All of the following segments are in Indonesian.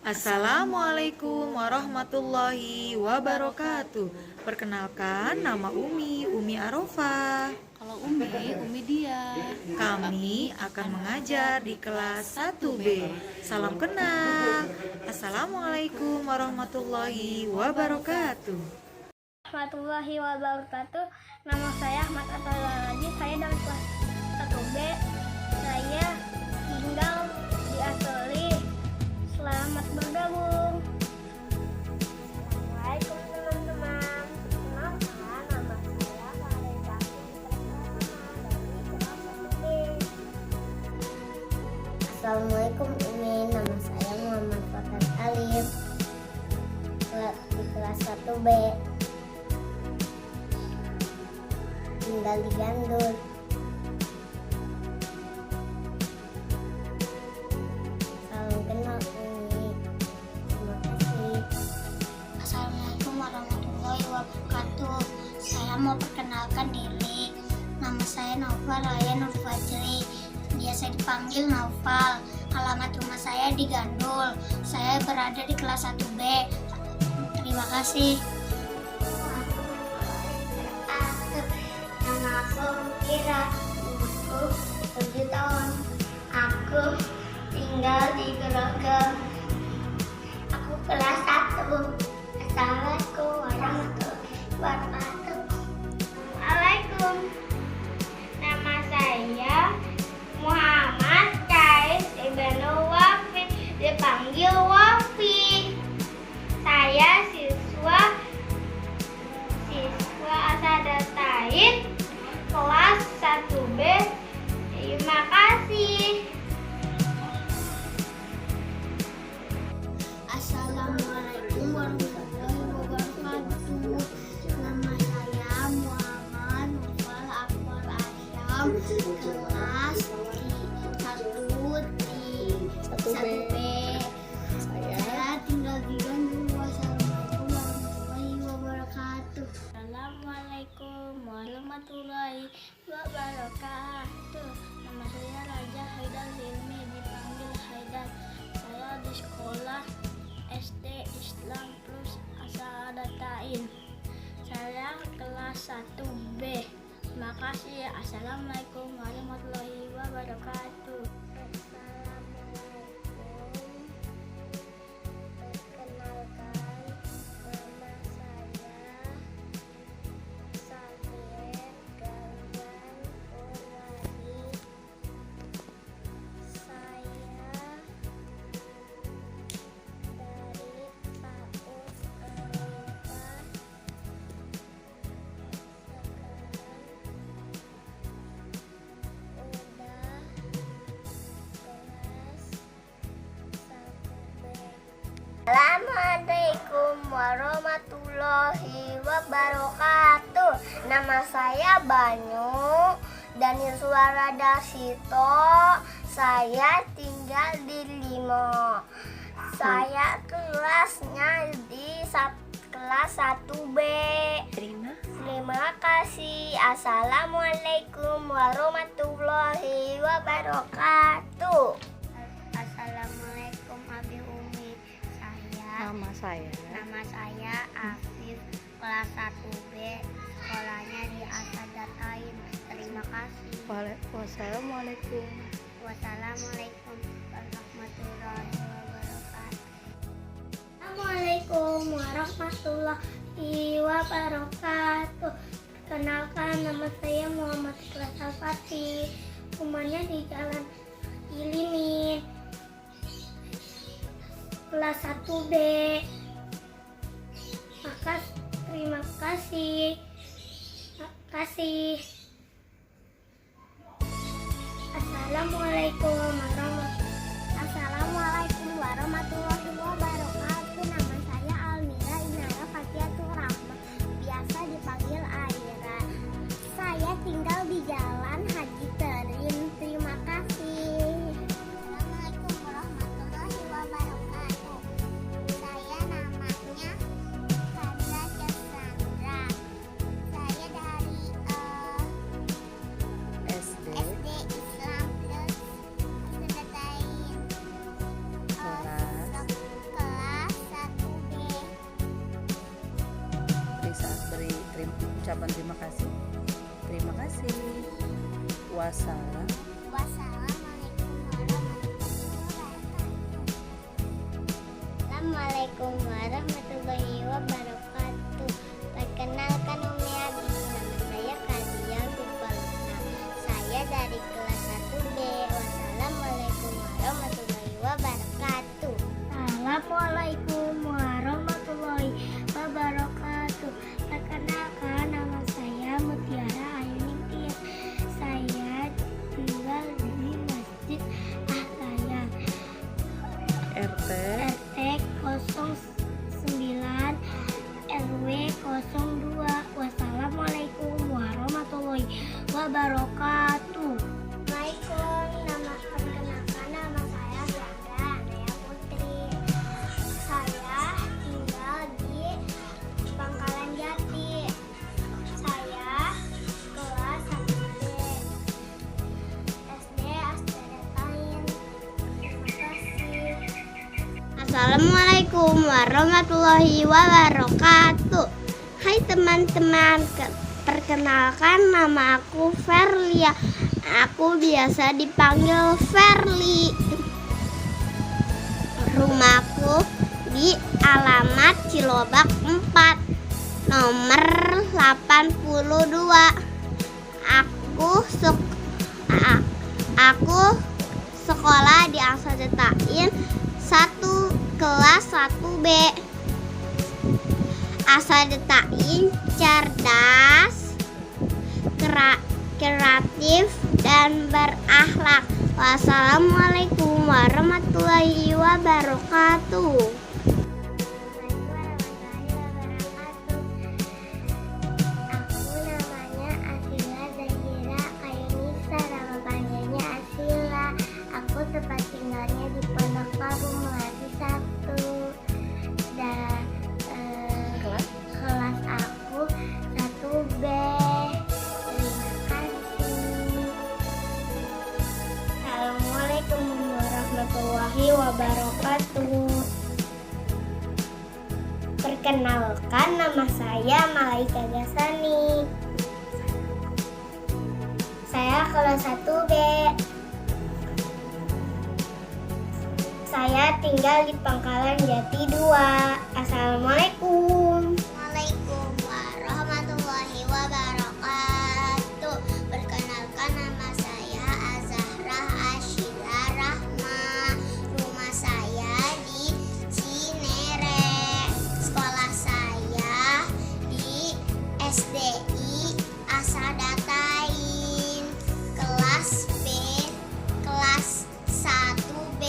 Assalamualaikum warahmatullahi wabarakatuh. Perkenalkan, nama Umi Arofah. Kalau Umi dia. Kami akan mengajar di kelas 1B. Salam kenal. Assalamualaikum warahmatullahi wabarakatuh. Warahmatullahi wabarakatuh. Nama saya Ahmad Atalalaji. Saya dari kelas 1B. Saya tinggal di Asoli. Selamat bergabung. Assalamualaikum teman-teman. Kenalkan, nama saya Farida dari kelas 1B. Assalamualaikum Umi. Nama saya Muhammad Fathar Alif. Di kelas 1B. Tinggal di Gandul. Salam kenal Umi. Terima kasih. Assalamualaikum warahmatullahi wabarakatuh. Saya mau perkenalkan diri. Nama saya Naufal Raya Nur Fajri. Biasa dipanggil Naufal. Alamat rumah saya di Gandul. Saya berada di kelas 1B. Terima kasih. Nama aku Kira, umurku 7 tahun. Aku tinggal di Grogol. Aku kelas 1. Assalamualaikum warahmatullahi wabarakatuh. Waalaikumsalam. Nama saya Muhammad Kais Ibnu Wafi, dipanggil Wafi. Saya siswa Asadatain kelas 1B. Terima kasih. Assalamualaikum warahmatullahi wabarakatuh. Nama saya Muhammad Nufal Akbar Asyam, kelas 1B. Saya tinggal di Bandung. Wassalamualaikum warahmatullahi wabarakatuh. Assalamualaikum warahmatullahi wabarakatuh. Nama saya Raja Haidar Hilmi, dipanggil Haidar. Saya di sekolah SD Islam Plus Asadatain. Saya kelas 1B. Terima kasih. Assalamualaikum warahmatullahi wabarakatuh. Assalamualaikum warahmatullahi wabarakatuh. Nama saya Banyu Daniswara Dasito. Saya tinggal di Limo. Saya kelasnya di kelas 1B. Terima kasih. Assalamualaikum warahmatullahi wabarakatuh. Assalamualaikum Abi Umi. Nama saya Afif, kelas 1B. Sekolahnya di Asadatain. Terima kasih. Wassalamualaikum. Wassalamualaikum warahmatullahi wabarakatuh. Assalamualaikum warahmatullahi wabarakatuh. Kenalkan, nama saya Muhammad Ikhlas Al-Fatih. Rumahnya di Jalan Ilimin, kelas 1B. Terima kasih. Assalamualaikum warahmatullahi wabarakatuh. Nama saya Almira Inara Fatiatur Rahma, biasa dipanggil Aira. Saya tinggal di Jalan Haji Terin. Terima kasih. Assalamualaikum warahmatullahi wabarakatuh. Saya namanya Sandra Cassandra. Saya dari SD Islam Plus ucapan terima kasih? Terima kasih. Wassalamualaikum warahmatullahi wabarakatuh. Perkenalkan Umi Abi, nama saya Kadia Tifalina. Saya dari kelas 1B. Wassalamualaikum warahmatullahi wabarakatuh. Assalamualaikum warahmatullahi wabarakatuh. Perkenalkan, nama saya Mutiara Ayuningsih. Saya tinggal di Masjid Ahtaya RT RT 09 RW 02. Wassalamualaikum warahmatullahi wabarakatuh. Perkenalkan, nama saya Sandra Naya Putri. Saya tinggal di Pangkalan Jati. Saya kelas 1B SD Asteretain. Terima kasih. Assalamualaikum warahmatullahi wabarakatuh. Hai teman-teman, perkenalkan nama aku Verlia. Aku biasa dipanggil Verly. Rumahku di alamat Cilobak 4, nomor 82. Aku sekolah di Asadetain 1 kelas 1B. Asadetain cerdas, kreatif, dan berakhlak. Wassalamualaikum warahmatullahi wabarakatuh. Aku namanya Asila Zahira Kayunisa, nama panjangnya Asila. Aku tempat tinggalnya di Pondok Labu Melati 1. Dan kelas aku 1B. Terima kasih. Assalamualaikum warahmatullahi wabarakatuh. Perkenalkan, nama saya Malaika Gasani. Saya kelas 1B. Saya tinggal di Pangkalan Jati 2. Assalamualaikum. Waalaikumsalam warahmatullahi wabarakatuh. Perkenalkan, nama saya Azahra Ashila Rahma. Rumah saya di Cinere. Sekolah saya di SDI Asadatain kelas B, kelas 1B.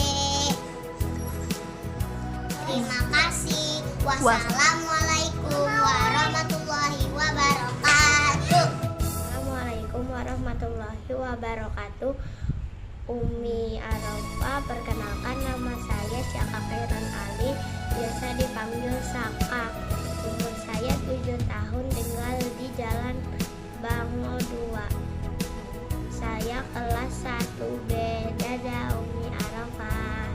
Terima kasih. Wassalamualaikum warahmatullahi wabarakatuh. Assalamualaikum warahmatullahi wabarakatuh. Umi Arafah, perkenalkan, nama saya Syaka Khairan Ali, biasa dipanggil Saka. Umur saya 7 tahun, tinggal di Jalan Bango 2. Saya kelas 1B. Dadah Umi Arafah.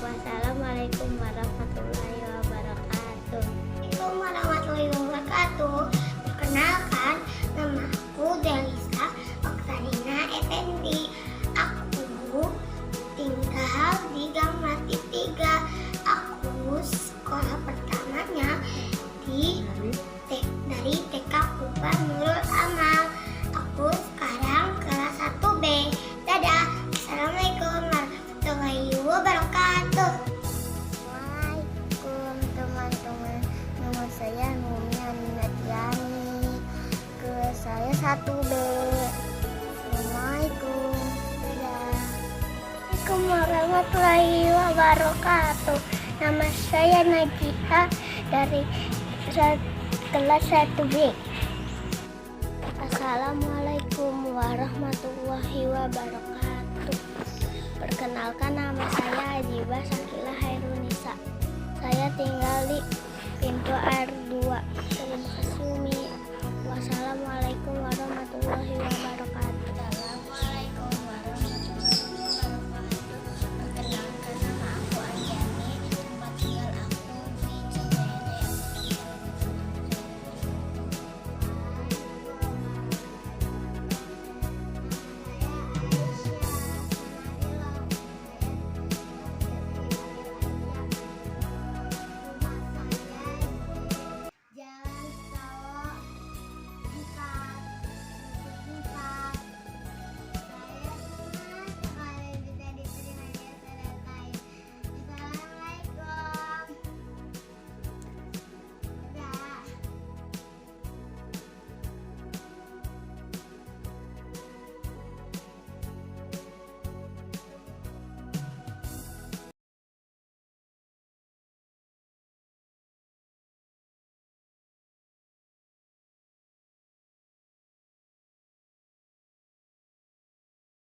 Wassalamualaikum warahmatullahi wabarakatuh. Assalamualaikum warahmatullahi wabarakatuh. Perkenalkan, nama aku Delisa Oktarina Effendi. Aku tinggal di Gang Mati 3. Aku sekolah pertamanya dari TK Kuban Nurul Amal. Aku sekarang kelas 1B. Dadah. Assalamualaikum warahmatullahi wabarakatuh. Waalaikumsalam teman-teman. Nama saya Numi Aminatiani. Kelas saya 1B. Assalamualaikum. Assalamualaikum warahmatullahi wabarakatuh. Nama saya Najihah dari kelas 1B. Assalamualaikum warahmatullahi wabarakatuh. Perkenalkan, nama saya Aji